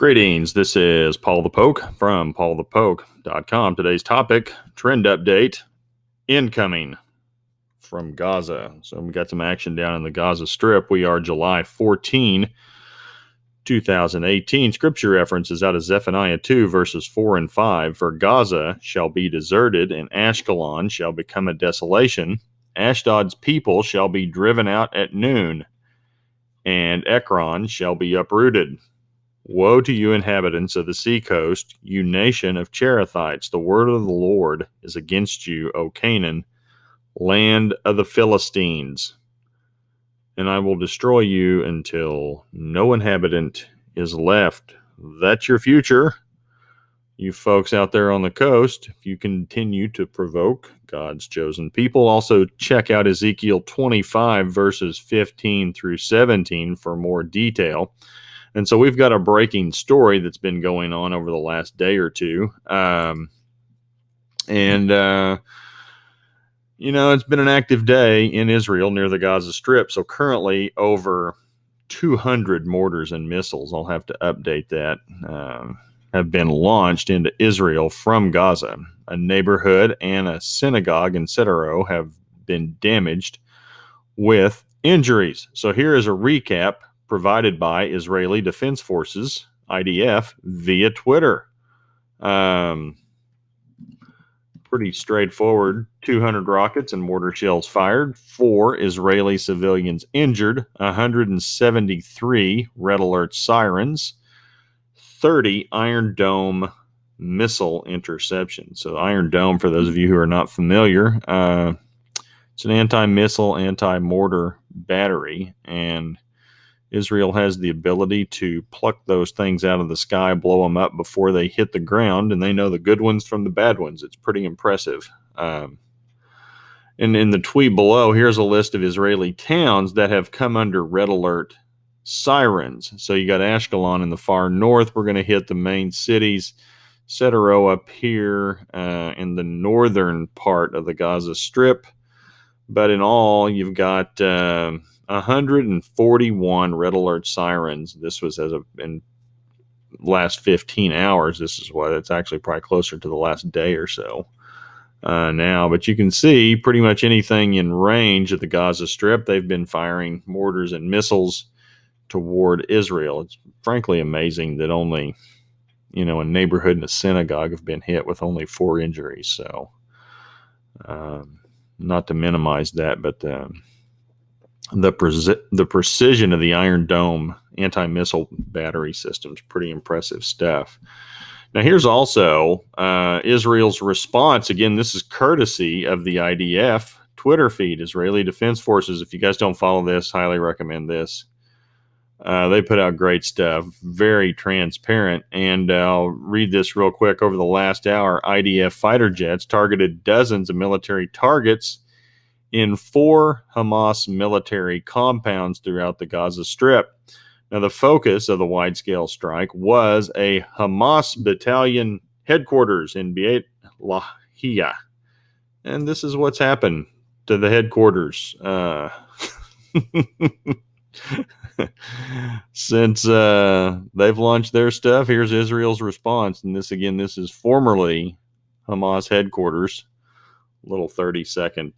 Greetings. This is Paul the Poke from paulthepoke.com. Today's topic, trend update, incoming from Gaza. So we got some action down in the Gaza Strip. We are July 14, 2018. Scripture references out of Zephaniah 2, verses 4 and 5. For Gaza shall be deserted, and Ashkelon shall become a desolation. Ashdod's people shall be driven out at noon, and Ekron shall be uprooted. Woe to you, inhabitants of the seacoast, you nation of Cherethites. The word of the Lord is against you, O Canaan, land of the Philistines. And I will destroy you until no inhabitant is left. That's your future. You folks out there on the coast, if you continue to provoke God's chosen people, also check out Ezekiel 25, verses 15 through 17 for more detail. And so we've got a breaking story that's been going on over the last day or two. It's been an active day in Israel near the Gaza Strip. So currently over 200 mortars and missiles, I'll have to update that, have been launched into Israel from Gaza. A neighborhood and a synagogue in Sderot have been damaged with injuries. So here is a recap provided by Israeli Defense Forces, IDF, via Twitter. Pretty straightforward. 200 rockets and mortar shells fired, 4 Israeli civilians injured, 173 red alert sirens, 30 Iron Dome missile interceptions. So Iron Dome, for those of you who are not familiar, it's an anti-missile, anti-mortar battery, and Israel has the ability to pluck those things out of the sky, blow them up before they hit the ground, and they know the good ones from the bad ones. It's pretty impressive. And in the tweet below, here's a list of Israeli towns that have come under red alert sirens. So you got Ashkelon in the far north. We're going to hit the main cities. Sderot up here in the northern part of the Gaza Strip. But in all, you've got 141 red alert sirens. This was in last 15 hours. This is what it's actually probably closer to the last day or so now. But you can see pretty much anything in range of the Gaza Strip, they've been firing mortars and missiles toward Israel. It's frankly amazing that only, a neighborhood and a synagogue have been hit with only 4 injuries. So not to minimize that, but the precision of the Iron Dome anti-missile battery system is pretty impressive stuff. Now, here's also Israel's response. Again, this is courtesy of the IDF Twitter feed, Israeli Defense Forces. If you guys don't follow this, highly recommend this. They put out great stuff, very transparent. And I'll read this real quick. Over the last hour, IDF fighter jets targeted dozens of military targets in 4 Hamas military compounds throughout the Gaza Strip. Now, the focus of the wide-scale strike was a Hamas battalion headquarters in Beit Lahia. And this is what's happened to the headquarters. Since they've launched their stuff, here's Israel's response. And this is formerly Hamas headquarters. Little 30-second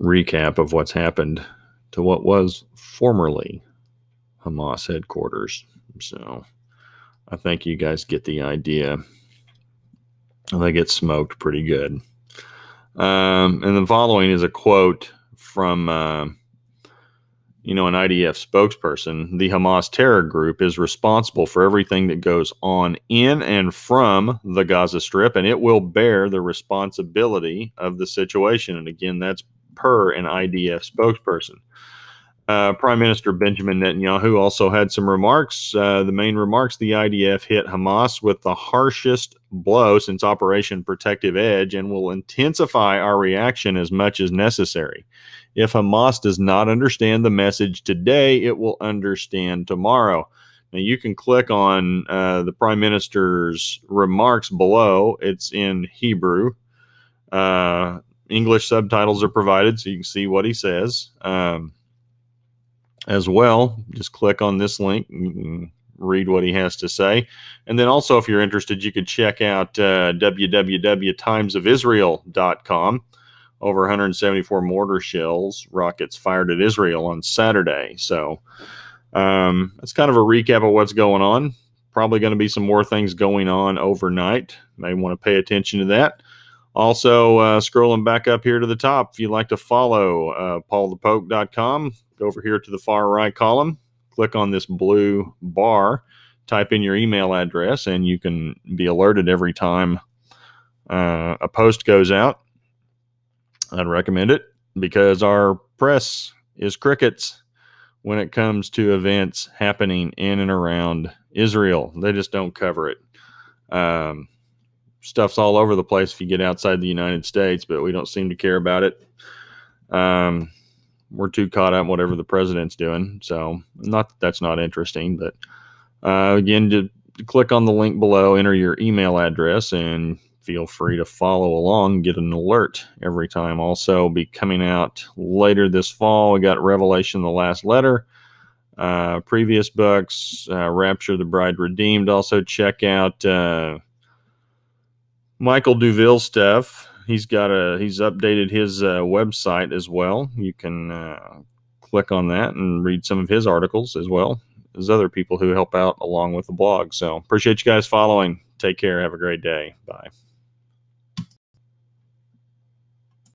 recap of what's happened to what was formerly Hamas headquarters. So I think you guys get the idea. They get smoked pretty good. And the following is a quote from an IDF spokesperson. The Hamas terror group is responsible for everything that goes on in and from the Gaza Strip, and it will bear the responsibility of the situation. And again, that's per an IDF spokesperson. Prime Minister Benjamin Netanyahu also had some remarks. The main remarks: the IDF hit Hamas with the harshest blow since Operation Protective Edge and will intensify our reaction as much as necessary. If Hamas does not understand the message today, it will understand tomorrow. Now, you can click on the Prime Minister's remarks below. It's in Hebrew. English subtitles are provided, so you can see what he says. as well. Just click on this link and read what he has to say. And then also, if you're interested, you could check out www.timesofisrael.com. Over 174 mortar shells, rockets fired at Israel on Saturday. So that's kind of a recap of what's going on. Probably going to be some more things going on overnight. May want to pay attention to that. Also, scrolling back up here to the top, if you'd like to follow paulthepoke.com, go over here to the far right column, click on this blue bar, type in your email address, and you can be alerted every time a post goes out. I'd recommend it because our press is crickets when it comes to events happening in and around Israel. They just don't cover it. Stuff's all over the place if you get outside the United States, but we don't seem to care about it. We're too caught up in whatever the president's doing. So not that that's not interesting, but again, to click on the link below, enter your email address, and feel free to follow along, get an alert every time. Also be coming out later this fall. We got Revelation, the Last Letter, previous books, Rapture, the Bride Redeemed. Also check out Michael Duville's stuff. He's updated his website as well. You can click on that and read some of his articles as well as other people who help out along with the blog. So appreciate you guys following. Take care. Have a great day. Bye.